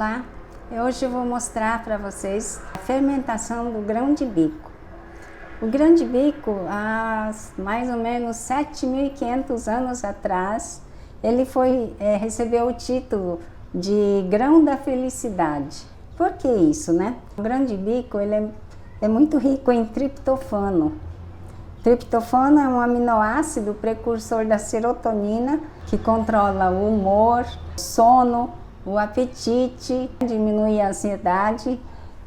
Olá, hoje eu vou mostrar para vocês a fermentação do grão de bico. O grão de bico, há mais ou menos 7.500 anos atrás, ele recebeu o título de grão da felicidade. Por que isso, né? O grão de bico ele é muito rico em triptofano. Triptofano é um aminoácido precursor da serotonina que controla o humor, o sono, o apetite, diminui a ansiedade,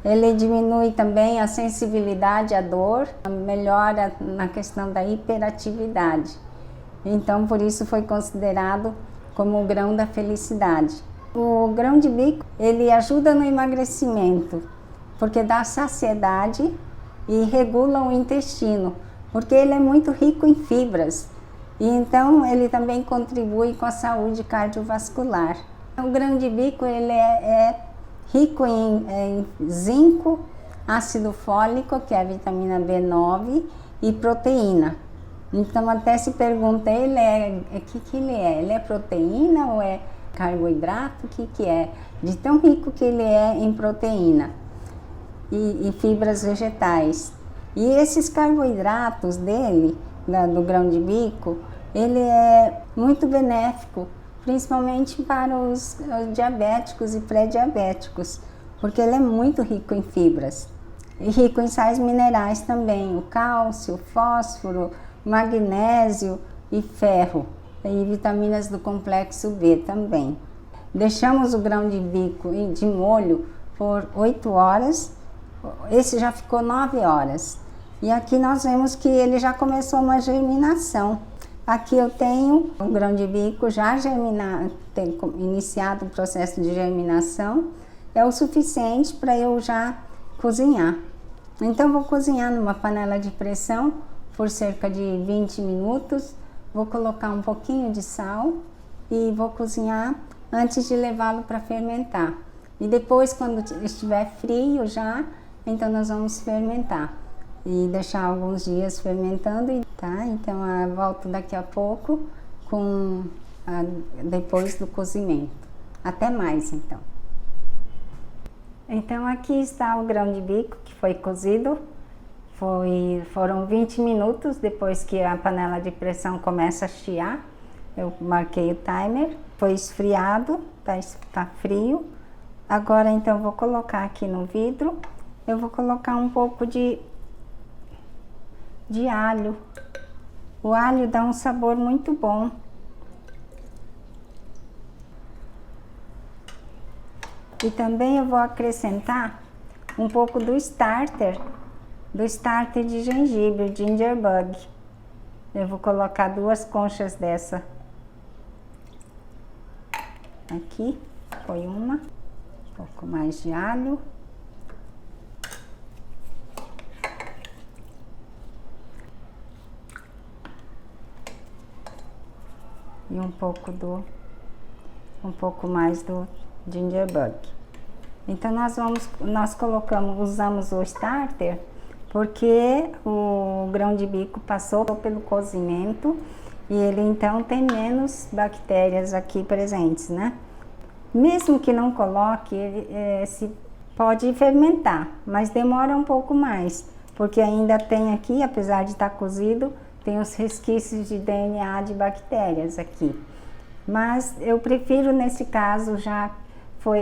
ele diminui também a sensibilidade à dor, melhora na questão da hiperatividade. Então, por isso foi considerado como o grão da felicidade. O grão de bico, ele ajuda no emagrecimento, porque dá saciedade e regula o intestino, porque ele é muito rico em fibras. E então, ele também contribui com a saúde cardiovascular. O grão de bico ele é rico em zinco, ácido fólico, que é a vitamina B9, e proteína. Então até se pergunta, ele é? Ele é proteína ou é carboidrato? O que é? De tão rico que ele é em proteína e fibras vegetais. E esses carboidratos dele, do grão de bico, ele é muito benéfico, principalmente para os diabéticos e pré-diabéticos, porque ele é muito rico em fibras e rico em sais minerais também, o cálcio, o fósforo, magnésio e ferro, e vitaminas do complexo B também. Deixamos o grão de bico de molho por 8 horas, esse já ficou 9 horas, e aqui nós vemos que ele já começou uma germinação. Aqui eu tenho o grão de bico já tem iniciado o processo de germinação, é o suficiente para eu já cozinhar. Então vou cozinhar numa panela de pressão por cerca de 20 minutos, vou colocar um pouquinho de sal e vou cozinhar antes de levá-lo para fermentar. E depois, quando estiver frio já, então nós vamos fermentar e deixar alguns dias fermentando, tá? Então eu volto daqui a pouco depois do cozimento. Até mais então. Então aqui está o grão de bico que foi cozido. Foram 20 minutos depois que a panela de pressão começa a chiar. Eu marquei o timer, foi esfriado, tá frio. Agora então vou colocar aqui no vidro. Eu vou colocar um pouco de alho. O alho dá um sabor muito bom. E também eu vou acrescentar um pouco do starter de gengibre, o ginger bug. Eu vou colocar 2 conchas dessa. Aqui, foi uma. Um pouco mais de alho. E um pouco mais do ginger bug. Então nós usamos o starter porque o grão de bico passou pelo cozimento e ele então tem menos bactérias aqui presentes, né? Mesmo que não coloque, ele pode fermentar, mas demora um pouco mais, porque ainda tem aqui, apesar de estar cozido, tem os resquícios de DNA de bactérias aqui. Mas eu prefiro, nesse caso, já foi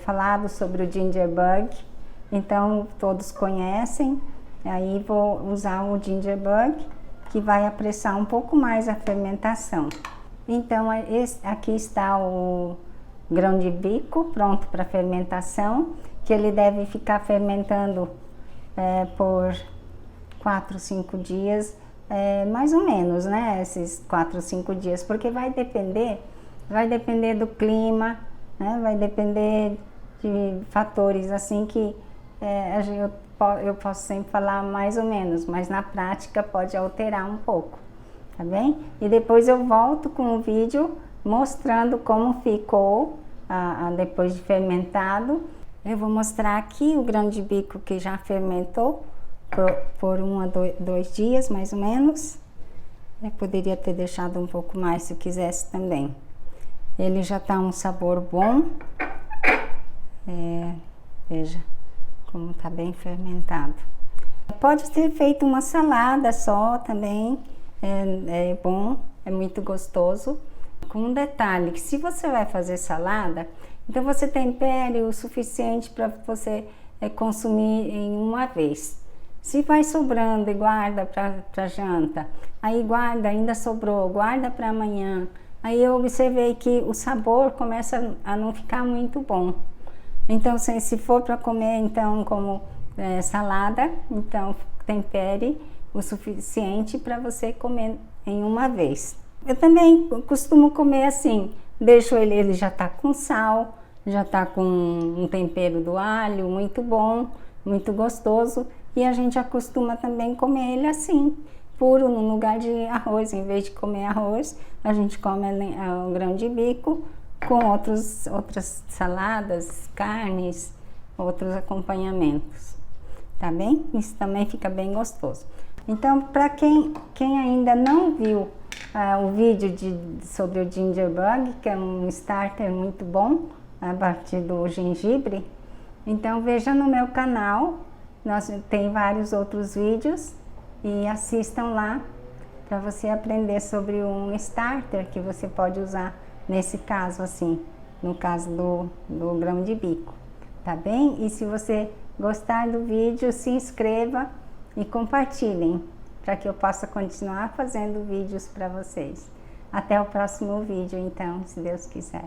falado sobre o ginger bug, então todos conhecem. Aí vou usar o ginger bug, que vai apressar um pouco mais a fermentação. Então aqui está o grão de bico pronto para fermentação, que ele deve ficar fermentando por 4, 5 dias, mais ou menos, né? Esses 4, 5 dias, porque vai depender do clima, né? Vai depender de fatores assim que eu posso sempre falar mais ou menos, mas na prática pode alterar um pouco, tá bem? E depois eu volto com um vídeo mostrando como ficou depois de fermentado. Eu vou mostrar aqui o grão de bico que já fermentou por 1 a 2 dias, mais ou menos. Eu poderia ter deixado um pouco mais se quisesse também. Ele já tá um sabor bom. Veja como está bem fermentado. Pode ser feito uma salada só também, é bom, é muito gostoso. Com um detalhe, que se você vai fazer salada, então você tempere o suficiente para você consumir em uma vez. Se vai sobrando e guarda para janta, aí guarda, ainda sobrou, guarda para amanhã. Aí eu observei que o sabor começa a não ficar muito bom. Então, se for para comer, então, como salada, então tempere o suficiente para você comer em uma vez. Eu também costumo comer assim, deixo ele já tá com sal, já tá com um tempero do alho muito bom, muito gostoso, e a gente acostuma também comer ele assim, puro, no lugar de arroz. Em vez de comer arroz, a gente come o grão de bico com outras saladas, carnes, outros acompanhamentos, tá bem? Isso também fica bem gostoso. Então, para quem ainda não viu o vídeo sobre o Ginger Bug, que é um starter muito bom a partir do gengibre, então veja no meu canal, tem vários outros vídeos e assistam lá para você aprender sobre um starter que você pode usar nesse caso assim, no caso do grão de bico, tá bem? E se você gostar do vídeo, se inscreva e compartilhem, para que eu possa continuar fazendo vídeos para vocês. Até o próximo vídeo, então, se Deus quiser.